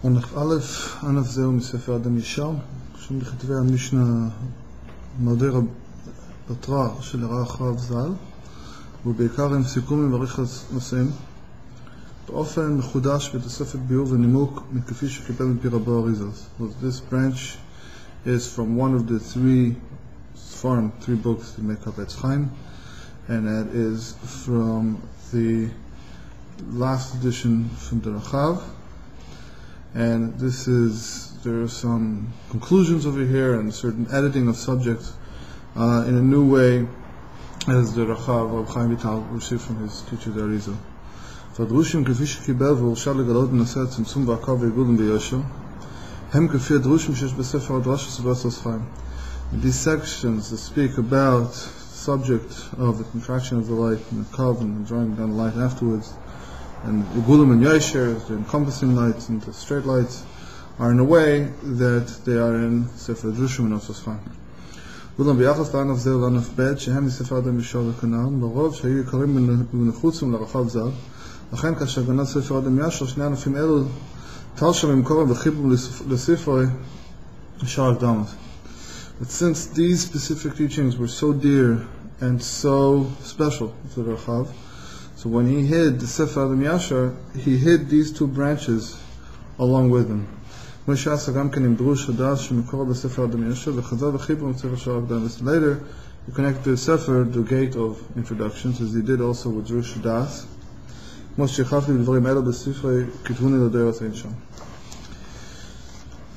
ענף א', ענף זהו מספר אדם ישר, שם בכתבי המשנה מרדי בתרא של הרחב ז"ל, ובעיקר הם סיכום מברך נושאים, באופן מחודש בתוספת ביאור ונימוק מכפי שקיבל מפי רבו אריזל. This branch is from one of the three books that make up Etz Chaim, and that is from the last edition from the Rachav. And there are some conclusions over here and certain editing of subjects in a new way, as the Rachav of Chaim Vital received from his teacher the Arizal. והדרושים כפי שקיבל והורשה לגלות בנושא הצמצום והעקר והעיגול ביושר הם כפי הדרושים שיש בספר הדרש וסברת סוס חיים. These sections that speak about the subject of the contraction of the light and the kav and drawing down the light afterwards, and the gulim and yosher, the encompassing lights and the straight lights, are in a way that they are in Sefer Drushim and Osos Chaim. אולם ביחס לענף זה ולענף ב' שהם מספר אדם ישר וכנען, לרוב שהיו יקרים בנחוצים לרחב ז"ל, לכן כאשר גנת ספר אדם ישר, שני ענפים אלו טל שם ממקורם וחיברו לספרי ישר הקדמות. But since these specific teachings were so dear and so special to the Rachav, so when he hid the Sefer Adam Yashar, he hid these two branches along with him. Later, he connected to the Sefer the gate of introductions, as he did also with Drush Hadas.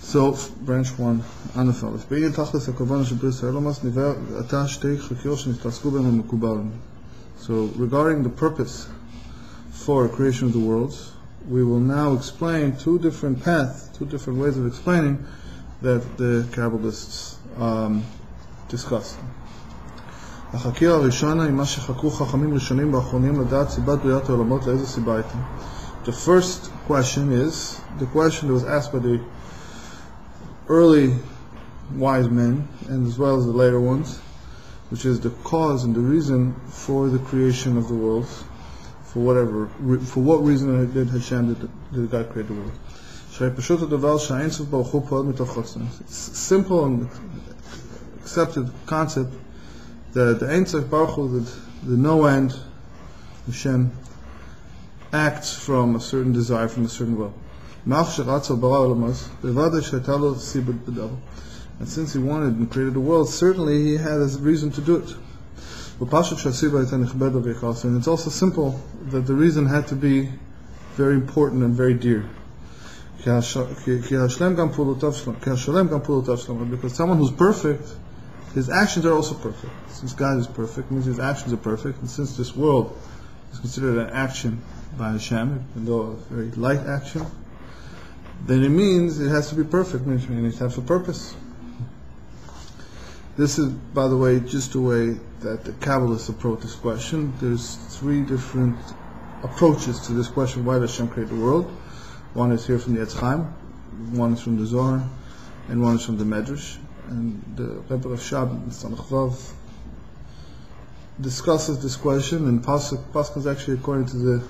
So, branch 1, Anaf Aleph. So, regarding the purpose for creation of the worlds, we will now explain two different paths, two different ways of explaining that the Kabbalists discuss. The first question is the question that was asked by the early wise men and as well as the later ones, which is the cause and the reason for the creation of the worlds. For what reason did God create the world? It's simple and accepted concept that the Ein Sof Baruch Hu, the no end, Hashem, acts from a certain desire, from a certain will. And since he wanted and created the world, certainly he had a reason to do it. And it's also simple that the reason had to be very important and very dear. Because someone who's perfect, his actions are also perfect. Since God is perfect, it means his actions are perfect. And since this world is considered an action by Hashem, even though a very light action, then it means it has to be perfect. It means it needs to have a purpose. This is, by the way, just the way that the Kabbalists approach this question. There's three different approaches to this question: why does Hashem create the world? One is here from the Etz Chaim, one is from the Zohar, and one is from the Medrash. And the Rebbe of Shab in Sanach Vav discusses this question, and Pasuk is actually according to the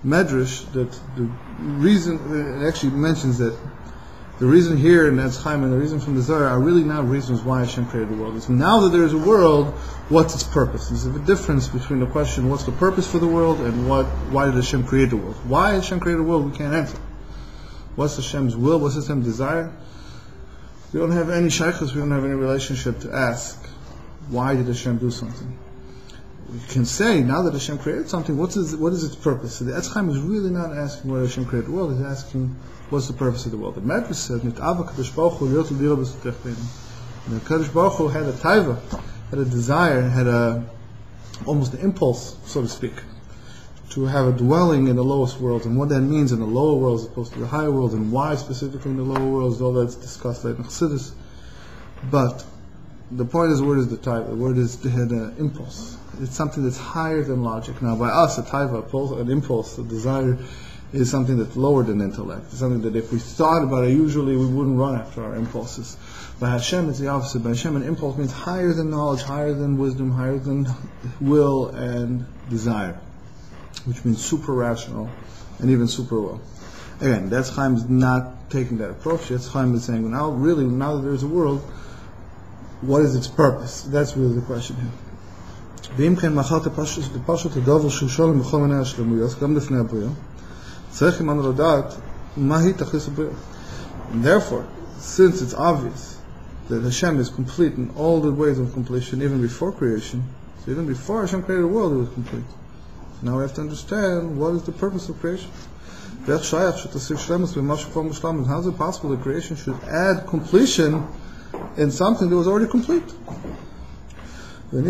Medrash that the reason, it actually mentions that the reason here in Etz Chaim and the reason from the Zohar are really not reasons why Hashem created the world. It's now that there is a world, what's its purpose? There's a difference between the question, what's the purpose for the world, and why did Hashem create the world? Why Hashem created the world, we can't answer. What's Hashem's will? What's Hashem's desire? We don't have any shaykhs, we don't have any relationship to ask, why did Hashem do something? We can say, now that Hashem created something, what is its purpose? So the Etz Chaim is really not asking why Hashem created the world, he's asking, what's the purpose of the world? The Medrash says, the Kadosh Baruch Hu had a taiva, had a desire, had almost an impulse, so to speak, to have a dwelling in the lowest world, and what that means in the lower world as opposed to the higher world, and why specifically in the lower world, all that's discussed in Chassidus. But the point is, where is the taiva? Where is the impulse? It's something that's higher than logic. Now, by us, a taiva, an impulse, a desire, is something that's lower than intellect. It's something that if we thought about it, usually we wouldn't run after our impulses. By Hashem, it's the opposite. By Hashem, an impulse means higher than knowledge, higher than wisdom, higher than will and desire, which means super rational and even super will. Again, that's Chaim's not taking that approach. That's Chaim is saying, now that there's a world, what is its purpose? That's really the question here. ואם כן מאחר לפשוט הדבר שהוא שולם בכל מיני השלמויות, גם לפני הבריאה, צריך עמנו לדעת מהי תכלית הבריאה. And therefore, since it's obvious that Hashem is complete in all the ways of completion, even before creation, so even before Hashem created the world, it was complete. So now we have to understand what is the purpose of creation. How is it possible that creation should add completion in something that was already complete? And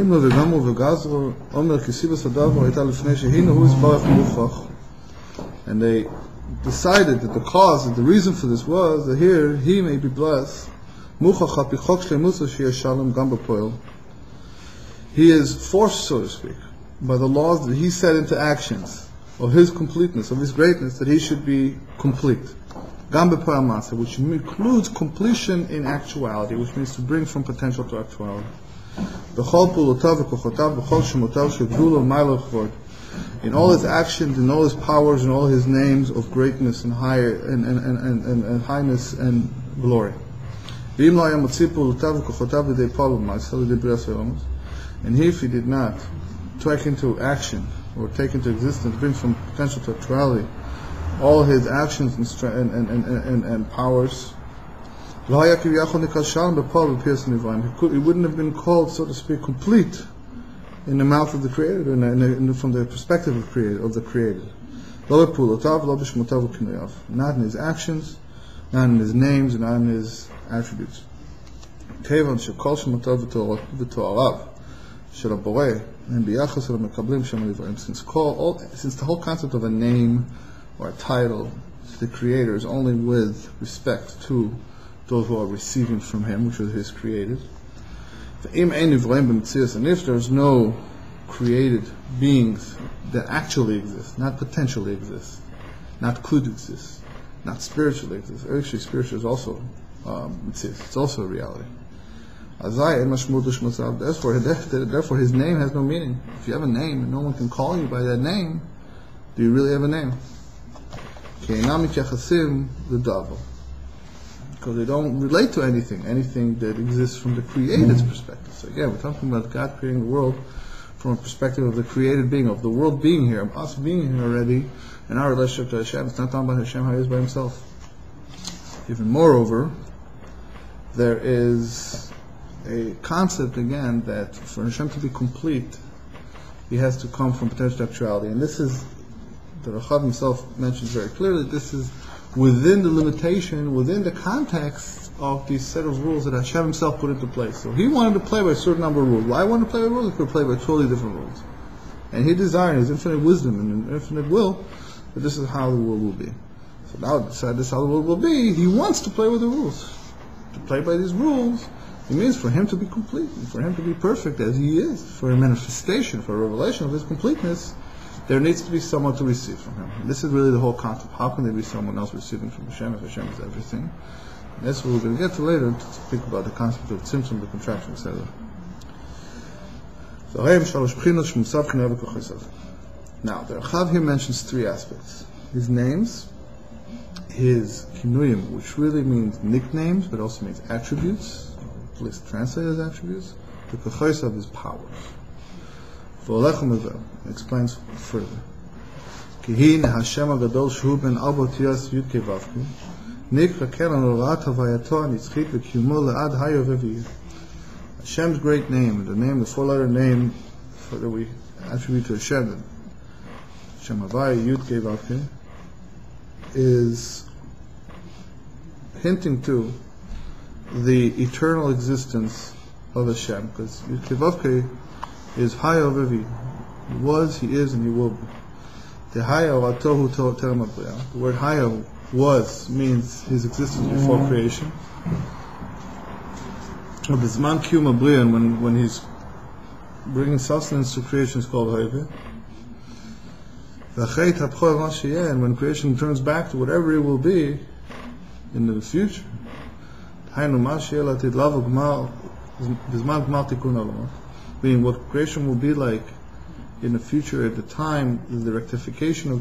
they decided that the cause, that the reason for this was that here he may be blessed. He is forced, so to speak, by the laws that he set into actions of his completeness, of his greatness, that he should be complete. Which includes completion in actuality, which means to bring from potential to actuality. In all his actions, in all his powers, in all his names of greatness and higher and highness and glory. And if he did not take into action or take into existence, bring from potential to actuality, all his actions and powers, he wouldn't have been called, so to speak, complete in the mouth of the Creator, from the perspective of the created. Not in his actions, not in his names, and not in his attributes. Since the whole concept of a name or a title to the Creator is only with respect to those who are receiving from Him, which is His created. And if there's no created beings that actually exist, not potentially exist, not could exist, not spiritually exist. Actually, spiritual is also it's also a reality. Therefore, his name has no meaning. If you have a name and no one can call you by that name, do you really have a name? Because they don't relate to anything that exists from the created's perspective. So again, we're talking about God creating the world from a perspective of the created being, of the world being here, us being here already, and our relationship to Hashem. It's not talking about Hashem how He is by Himself. Even moreover, there is a concept again that for Hashem to be complete, He has to come from potential actuality, and this is the Rachav himself mentions very clearly. This is within the limitation, within the context of these set of rules that Hashem Himself put into place. So He wanted to play by a certain number of rules. Why wanted to play by rules? He could play by totally different rules, and He desired His infinite wisdom and infinite will that this is how the world will be. So now decided this is how the world will be. He wants to play with the rules. To play by these rules, it means for Him to be complete, and for Him to be perfect as He is, for a manifestation, for a revelation of His completeness, there needs to be someone to receive from Him. And this is really the whole concept. How can there be someone else receiving from Hashem if Hashem is everything? And that's what we're going to get to later to speak about the concept of tzimtzum, the contraction, etc. Now, the Rachav here mentions three aspects: his names, his kinuyim, which really means nicknames, but also means attributes, at least translated as attributes, the kachos of his powers. Explains further. Hashem Hashem's great name, the four-letter name that we attribute to Hashem, Hashem Havaya Yud Kei Vav Kei, is hinting to the eternal existence of Hashem, because Yud Kei Vav Kei is Haya Vavi. He was, He is, and He will be. The Haya Tohu Terem Abriya. The word Haya was means His existence before creation. Bisman Kiyum Abriya, when He's bringing sustenance to creation, is called Hayve. And when creation turns back to whatever it will be in the future, meaning what creation will be like in the future at the time, the rectification of